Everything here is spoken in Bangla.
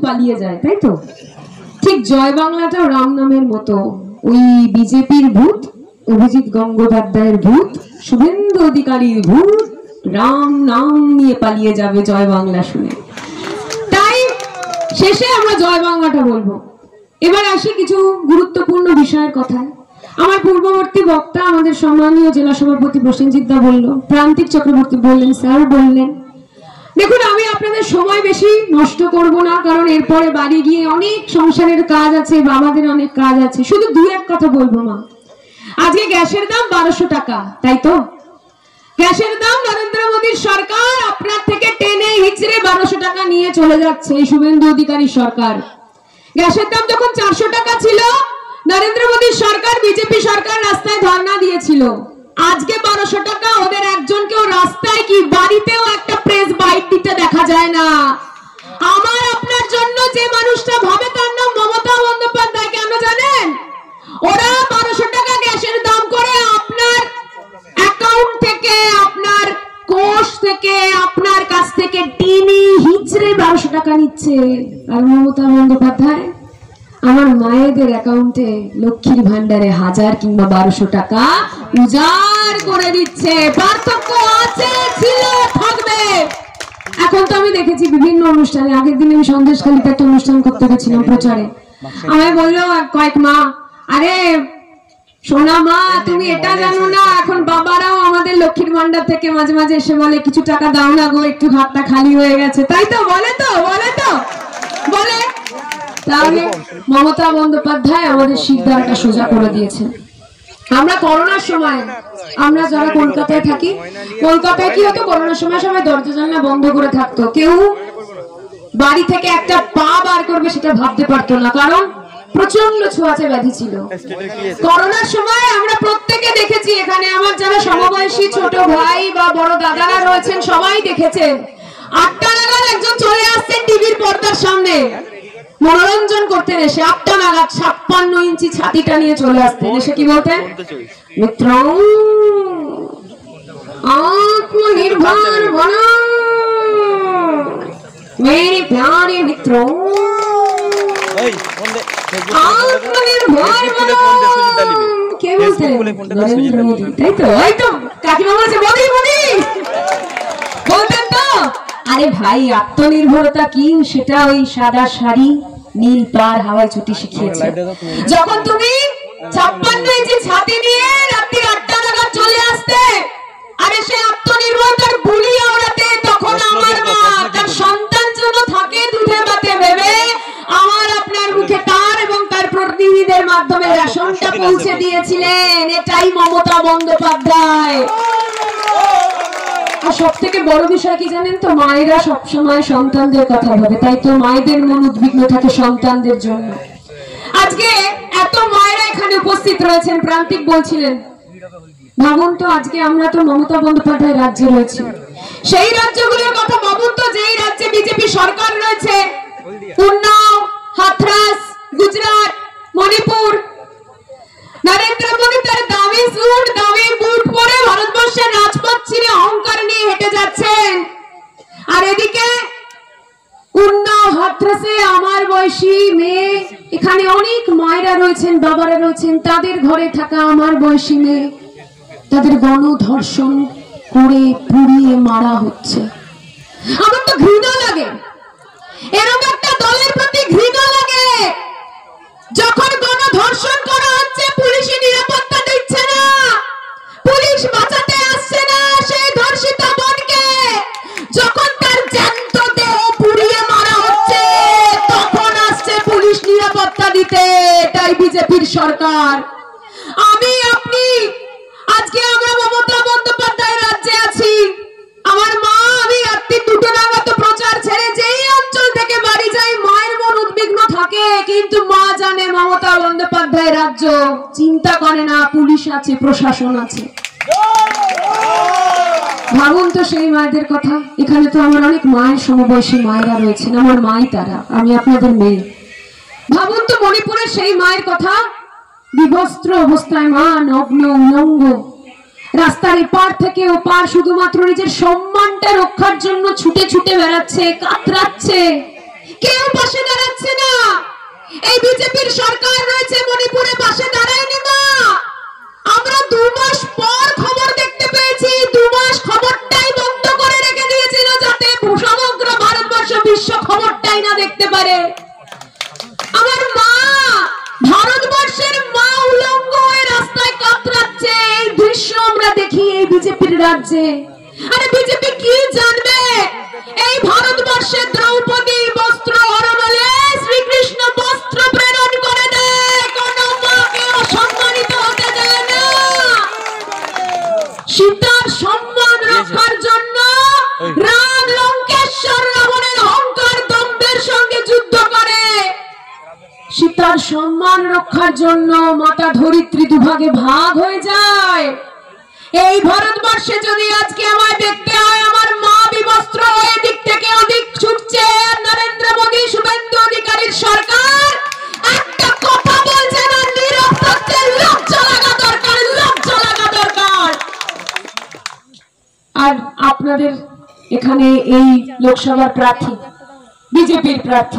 পালিয়ে যায়, তাই তো? ঠিক জয় বাংলাটাও রাম নামের মতো, ওই বিজেপির ভূত, অভিজিৎ গঙ্গোপাধ্যায়ের ভূত, শুভেন্দু অধিকারীর ভূত রাম নাম নিয়ে পালিয়ে যাবে জয় বাংলা শুনে। তাই শেষে আমরা জয় বাংলাটা বলবো। এবার আসি কিছু গুরুত্বপূর্ণ বিষয়ের কথায়। আমার পূর্ববর্তী বক্তা আমাদের সম্মানীয় জেলা সভাপতি প্রসেনজিৎ দা বললো, প্রান্তিক চক্রবর্তী বললেন, স্যার বললেন। দেখুন, আমি আপনাদের সময় বেশি নষ্ট করব না, কারণ এরপরে বাড়ি গিয়ে অনেক সংসারের কাজ আছে, বাবাদের অনেক কাজ আছে। শুধু দু এক কথা বলবো। মা, আজকে গ্যাসের দাম 1200 টাকা, তাই তো? গ্যাসের দাম নরেন্দ্র মোদীর সরকার আপনার থেকে টেনে হিচড়ে 1200 টাকা নিয়ে চলে যাচ্ছে এই শুভেন্দু অধিকারী সরকার। গ্যাসের দাম যখন 400 টাকা ছিল, নরেন্দ্র মোদীর সরকার, বিজেপি সরকার রাস্তায় ধর্ণা দিয়েছিল। আজকে 1200 টাকা, ওদের একজনকেও রাস্তায় কি বাড়িতেও একটা প্রেস বাইট দিতে দেখা যায় না। আমার আপনার জন্য যে মানুষটা ভাবে তার নাম মমতা বন্দ্যোপাধ্যায়। কেন জানেন? ওরা 1200 টাকা গ্যাসের দাম করে আপনার অ্যাকাউন্ট থেকে, আপনার কোষ থেকে, আপনার কাছ থেকে টিনি হিচড়ে 1200 টাকা নিচ্ছে। আর মমতা বন্দ্যোপাধ্যায় আমার মায়েদের অ্যাকাউন্টে লক্ষ্মীর ভান্ডারে 1000 কিংবা 1200 টাকা উজাড় করে দিচ্ছে। পার্থক্য আছে, ছিল, থাকবে। এখন তো আমি দেখেছি বিভিন্ন অনুষ্ঠানে, আগের দিন আমি সন্দেশখালীতে একটা অনুষ্ঠান করতে গেছিলাম প্রচারে, আমায় বললো কয়েক মা, আরে সোনা মা, তুমি এটা জানো না, এখন বাবারাও আমাদের লক্ষ্মীর ভান্ডার থেকে মাঝে মাঝে এসে বলে কিছু টাকা দাও না গো, একটু হাতটা খালি হয়ে গেছে, তাই তো? বলে তো, বলে তো, বলে। তাহলে মমতা বন্দ্যোপাধ্যায় আমাদের শিরদাঁড়াটা সোজা করে দিয়েছেন। আমরা করোনার সময়, আমরা যারা কলকাতায় থাকি, কলকাতায় কি হতো, করোনার সময় সবাই দরজা জানলা বন্ধ করে থাকতো। কেউ বাড়ি থেকে একটা পা বার করবে সেটা ভাবতে পারতো না, কারণ প্রচন্ড ছোঁয়াচে ব্যাধি ছিল। করোনার সময় আমরা প্রত্যেকে দেখেছি, এখানে আমার যারা সমবয়সী ছোট ভাই বা বড় দাদারা রয়েছেন সবাই দেখেছেন, 8টা নাগাদ একজন চলে আসছেন টিভির পর্দার সামনে মনোরঞ্জন করতেন। এসে 8টা নাগাদ 56 ইঞ্চি ছাতিটা নিয়ে চলে আসতেন। এসে কি বলতেন? মিত্র আত্মনির্ভর বনো মেরে প্যারে মিত্র, আত্মনির্ভর বনো। কে বলতেন? নরেন্দ্র মোদী, তাই তো? ওই তো কাকিমা বলছে মোদী মোদী বলতেন তো। আরে ভাই, আত্মনির্ভরতা কি সেটা ওই সাদা শাড়ি, নীল পাড়, হাওয়াই ছুটি শিখিয়েছে। যখন তুমি 56 ইঞ্চি ছাতি নিয়ে রাত্রি 8টা নাগাদ চলে আসতে, আরে সে আত্মনির্ভরতার বুলি ওড়াতে, তখন আমার মা তার সন্তান যেন থাকে দুধে ভাতে ভেবে আমার আপনার মুখে তার এবং তার প্রতিনিধিদের মাধ্যমে রেশনটা পৌঁছে দিয়েছিলেন। এটাই মমতা বন্দ্যোপাধ্যায়। আর সব থেকে বড় বিষয় কি জানেন তো? মায়েরা সবসময় সন্তানদের কথা ভাবে, তাই তো মায়েদের মন উদ্বিগ্ন থাকে সন্তানদের জন্য। আজকে এত মায়েরা এখানে উপস্থিত রয়েছেন, প্রান্তিক বলছিলেন, ভাবুন তো, আজকে আমরা তো মমতা বন্দ্যোপাধ্যায় রাজ্যে রয়েছে, সেই রাজ্যগুলোর কথা ভাবুন তো যেই রাজ্যে বিজেপি সরকার রয়েছে। উন্নাও, হাথরাস, গুজরাট, মণিপুর। নরেন্দ্র মোদী তার দামি স্যুট, দামি বুট পরে ভারতবর্ষের রাজপথ ছিঁড়ে অহংকার নিয়ে হেঁটে যাচ্ছেন। আর এদিকে উন্নাও, হাথরাসে আমার বয়সী মেয়ে, এখানে অনেক মায়েরা রয়েছেন, বাবারা রয়েছেন, তাদের ঘরে থাকা আমার বয়সী মেয়ে, তাদের গণধর্ষণ করে পুড়িয়ে মারা হচ্ছে। আমার তো ঘৃণা লাগে, এরকম একটা দলের প্রতি ঘৃণা লাগে। যখন গণধর্ষণ করা হচ্ছে, পুলিশি নিরাপত্তা দিচ্ছে না, পুলিশ বাঁচাতে আসছে না সেই ধর্ষিত বোনকে। যখন তার জ্যান্ত দেহ পুড়িয়ে মারা হচ্ছে, তখন আসছে পুলিশ নিরাপত্তা দিতে। এটাই বিজেপির সরকার। আমি আপনি আজকে আমরা মমতা বন্দ্যোপাধ্যায় রাজ্যে আছি। আমার মা, আমি রাত্রি 2টো নাগাদ প্রচার ছেড়ে যেই অঞ্চল থেকে বাড়ি যাই, মায়ের মন উদ্বিগ্ন থাকে, কিন্তু মা জানে মমতা বন্দ্যোপাধ্যায় রাজ্য, চিন্তা করে না, পুলিশ আছে, প্রশাসন আছে। ভাবুন তো সেই মায়েদের কথা। এখানে তো আমার অনেক মায়ের সমবয়সী মায়েরা রয়েছেন, আমার মাই তারা, আমি আপনাদের মেয়ে। ভাবুন তো মণিপুরের সেই মায়ের কথা, বিবস্ত্র অবস্থায় মা, নগ্ন উলঙ্গ, রাস্তার এপার থেকে ওপার শুধুমাত্র নিজের সম্মানটা রক্ষার জন্য ছুটে ছুটে বেড়াচ্ছে, কাতরাচ্ছে। কেউ পাশে দাঁড়াচ্ছে না। এই বিজেপির সরকার রয়েছে মণিপুরে, পাশে দাঁড়ায়নি মা। আমরা 2 মাস পর খবর দেখতে পেয়েছি, 2 মাস খবরটাই বন্ধ করে রেখে দিয়েছিল যাতে সমগ্র ভারতবর্ষ বিশ্ব খবরটাই না দেখতে পারে। আমার মা, ভারতবর্ষের মা উলঙ্গ হয়ে রাস্তায় কাতরাচ্ছে, এই দৃশ্য আমরা দেখি এই বিজেপির রাজ্যে। আরে বিজেপি কি জানবে? এই ভারতবর্ষে দ্রৌপদী বস্ত্র হরণে শ্রীকৃষ্ণ বস্ত্র প্রেরণ করে দেয়, কোন মাকে অসম্মানিত হতে দেয় না। সীতার সম্মান রক্ষার জন্য রাম লঙ্কেশ্বর রাবণের অহংকার দম্ভের সঙ্গে যুদ্ধ করে। সীতার সম্মান রক্ষার জন্য মাতা ধরিত্রী দুভাগে ভাগ হয়ে যায়। এই ভারতবর্ষে যদি আজকে আমায় দেখতে হয়, আমার মা বিবস্ত্র হয়ে দিক থেকে ওদিক ছুটছে, নরেন্দ্র মোদী শুভেন্দু অধিকারীর সরকার একটা কথা বলছে না, নীরব থাকছে। লজ্জা লাগা দরকার, লজ্জা লাগা দরকার। আর আপনাদের এখানে এই লোকসভার প্রার্থী, বিজেপির প্রার্থী